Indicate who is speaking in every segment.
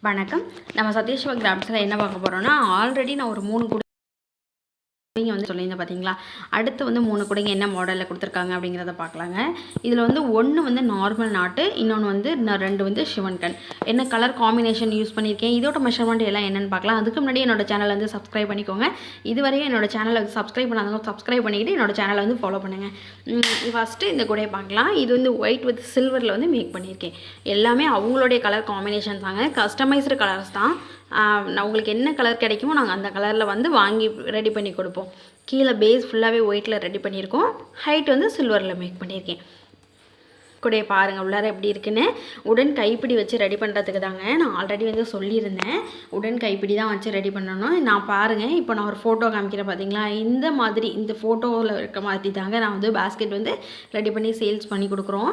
Speaker 1: வணக்கம். நம்ம சதீஷ்வா கிராஃப்ட்ஸில் என்ன பார்க்க போகிறோம்னா, ஆல்ரெடி நான் ஒரு 3 குடைங்க வந்து சொல்லியிருந்தேன் பார்த்தீங்களா. அடுத்து வந்து 3 குடைங்க என்ன மாடலில் கொடுத்துருக்காங்க அப்படிங்கிறத பார்க்கலாங்க. இதில் வந்து 1 வந்து நார்மல் நாட்டு, இன்னொன்று வந்து 2 வந்து சிவன் கண். என்ன கலர் காம்பினேஷன் யூஸ் பண்ணியிருக்கேன், இதோட மெஷர்மெண்ட் எல்லாம் என்னென்னு பார்க்கலாம். அதுக்கு முன்னாடி என்னோட சேனலை வந்து சப்ஸ்கிரைப் பண்ணிக்கோங்க. இதுவரையும் என்னோட சேனலை வந்து சப்ஸ்கிரைப் பண்ணாதவங்க சப்ஸ்கிரைப் பண்ணிக்கிட்டு என்னோட சேனலை வந்து ஃபாலோ பண்ணுங்கள். ஃபஸ்ட்டு இந்த குடையை பார்க்கலாம். இது வந்து ஒயிட் வித் சில்வரில் வந்து மேக் பண்ணியிருக்கேன். எல்லாமே அவங்களுடைய கலர் காம்பினேஷன் தாங்க, கஸ்டமைஸ்டு கலர்ஸ் தான். நான் உங்களுக்கு என்ன கலர் கிடைக்குமோ நாங்கள் அந்த கலரில் வந்து வாங்கி ரெடி பண்ணி கொடுப்போம். கீழே பேஸ் ஃபுல்லாகவே ஒயிட்டில் ரெடி பண்ணியிருக்கோம். ஹைட் வந்து சில்வரில் மேக் பண்ணியிருக்கேன். கூடைய பாருங்கள் உள்ளார எப்படி இருக்குன்னு. உடன் கைப்பிடி வச்சு ரெடி பண்ணுறதுக்கு தாங்க நான் ஆல்ரெடி வந்து சொல்லியிருந்தேன். உடன் கைப்பிடி தான் வச்சு ரெடி பண்ணணும். நான் பாருங்கள், இப்போ நான் ஒரு ஃபோட்டோ காமிக்கிறேன் பார்த்தீங்களா, இந்த மாதிரி இந்த ஃபோட்டோவில் இருக்க மாதிரி தாங்க நான் வந்து பேஸ்கெட் வந்து ரெடி பண்ணி சேல்ஸ் பண்ணி கொடுக்குறோம்.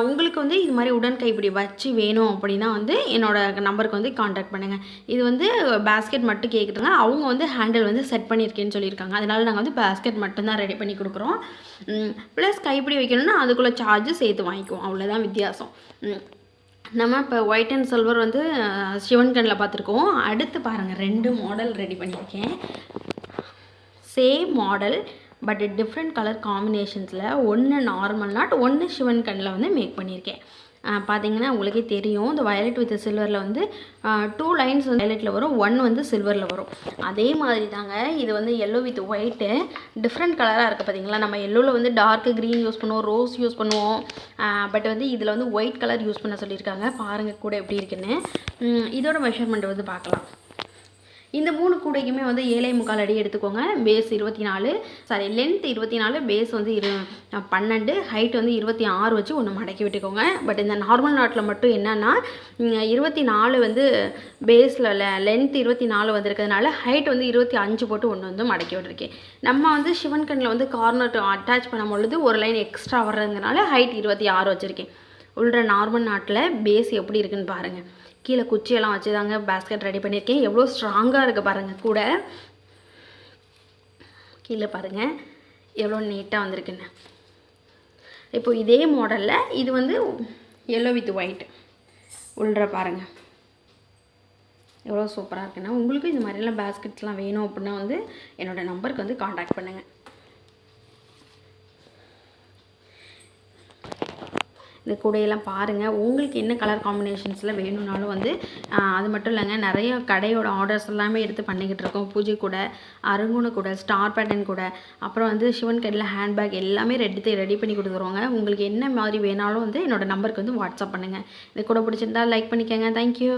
Speaker 1: உங்களுக்கு வந்து இது மாதிரி உடன் கைப்பிடி வச்சு வேணும் அப்படின்னா வந்து என்னோடய நம்பருக்கு வந்து காண்டாக்ட் பண்ணுங்கள். இது வந்து பேஸ்கெட் மட்டும் கேட்குறாங்க, அவங்க வந்து ஹேண்டில் வந்து செட் பண்ணியிருக்கேன்னு சொல்லியிருக்காங்க. அதனால் நாங்கள் வந்து பேஸ்கெட் மட்டும்தான் ரெடி பண்ணி கொடுக்குறோம். ப்ளஸ் கைப்பிடி வைக்கணும்னா அதுக்குள்ளே சார்ஜு சேர்த்து வாங்கிக்குவோம், அவ்வளோதான் வித்தியாசம். நம்ம இப்போ ஒயிட் அண்ட் சில்வர் வந்து சிவன் கண்ணில் பார்த்துருக்கோம். அடுத்து பாருங்கள், 2 மாடல் ரெடி பண்ணியிருக்கேன். Same model but different colour காம்பினேஷன்ஸில், ஒன்று நார்மல் நாட், ஒன்று சிவன் கண்ணில் வந்து மேக் பண்ணியிருக்கேன். பார்த்தீங்கன்னா உங்களுக்கே தெரியும், இந்த வயலட் வித் சில்வரில் வந்து 2 லைன்ஸ் வந்து வயலட்டில் வரும், 1 வந்து சில்வரில் வரும். அதே மாதிரி தாங்க இது வந்து எல்லோ வித் ஒயிட்டு டிஃப்ரெண்ட் கலராக இருக்குது பார்த்தீங்களா. நம்ம எல்லோவில் வந்து டார்க்கு க்ரீன் யூஸ் பண்ணுவோம், ரோஸ் யூஸ் பண்ணுவோம். பட் வந்து இதில் வந்து ஒயிட் கலர் யூஸ் பண்ண சொல்லியிருக்காங்க. பாருங்கள் கூட எப்படி இருக்குன்னு. இதோட மெஷர்மெண்ட் வந்து பார்க்கலாம். இந்த 3 கூடைக்குமே வந்து 7.25 அடி எடுத்துக்கோங்க. பேஸ் 24, சாரி லென்த் 24, பேஸ் வந்து 12, ஹைட் வந்து 26 வச்சு ஒன்று மடக்கி விட்டுக்கோங்க. பட் இந்த நார்மல் நாட்டில் மட்டும் என்னென்னா 24 வந்து பேஸில் லென்த் 24 வந்திருக்கிறதுனால ஹைட் வந்து 25 போட்டு ஒன்று வந்து மடக்கி விட்டுருக்கேன். நம்ம வந்து சிவன் கண்ணில் வந்து கார்னர் அட்டாச் பண்ணும் பொழுது ஒரு லைன் எக்ஸ்ட்ரா வர்றதுனால ஹைட் 26 வச்சுருக்கேன். உள்ள நார்மல் நாட்டில் பேஸ் எப்படி இருக்குன்னு பாருங்கள். கீழே குச்சியெல்லாம் வச்சு தாங்க பேஸ்கெட் ரெடி பண்ணியிருக்கேன். எவ்வளோ ஸ்ட்ராங்காக இருக்குது பாருங்கள். கூட கீழே பாருங்கள் எவ்வளோ நீட்டாக வந்திருக்குன்னு. இப்போது இதே மாடலில் இது வந்து எல்லோ வித் ஒயிட் உள்ள பாருங்கள் எவ்வளோ சூப்பராக இருக்குன்னா. உங்களுக்கு இந்த மாதிரிலாம் பேஸ்கெட்ஸ்லாம் வேணும் அப்படின்னா வந்து என்னோடய நம்பருக்கு வந்து காண்டாக்ட் பண்ணுங்கள். இந்த கூடையெல்லாம் பாருங்கள், உங்களுக்கு என்ன கலர் காம்பினேஷன்ஸில் வேணும்னாலும் வந்து அது மட்டும் இல்லைங்க, நிறைய கடையோட ஆர்டர்ஸ் எல்லாமே எடுத்து பண்ணிக்கிட்டு இருக்கோம். பூஜை கூட, அருங்குண கூட, ஸ்டார் பேட்டர்ன் கூட, அப்புறம் வந்து சிவன் கடையில் ஹேண்ட்பேக் எல்லாமே ரெடி பண்ணி கொடுக்குறோங்க. உங்களுக்கு என்ன மாதிரி வேணாலும் வந்து என்னோடய நம்பருக்கு வந்து வாட்ஸ்அப் பண்ணுங்கள். இது கூட பிடிச்சிருந்தா லைக் பண்ணிக்கோங்க. தேங்க்யூ.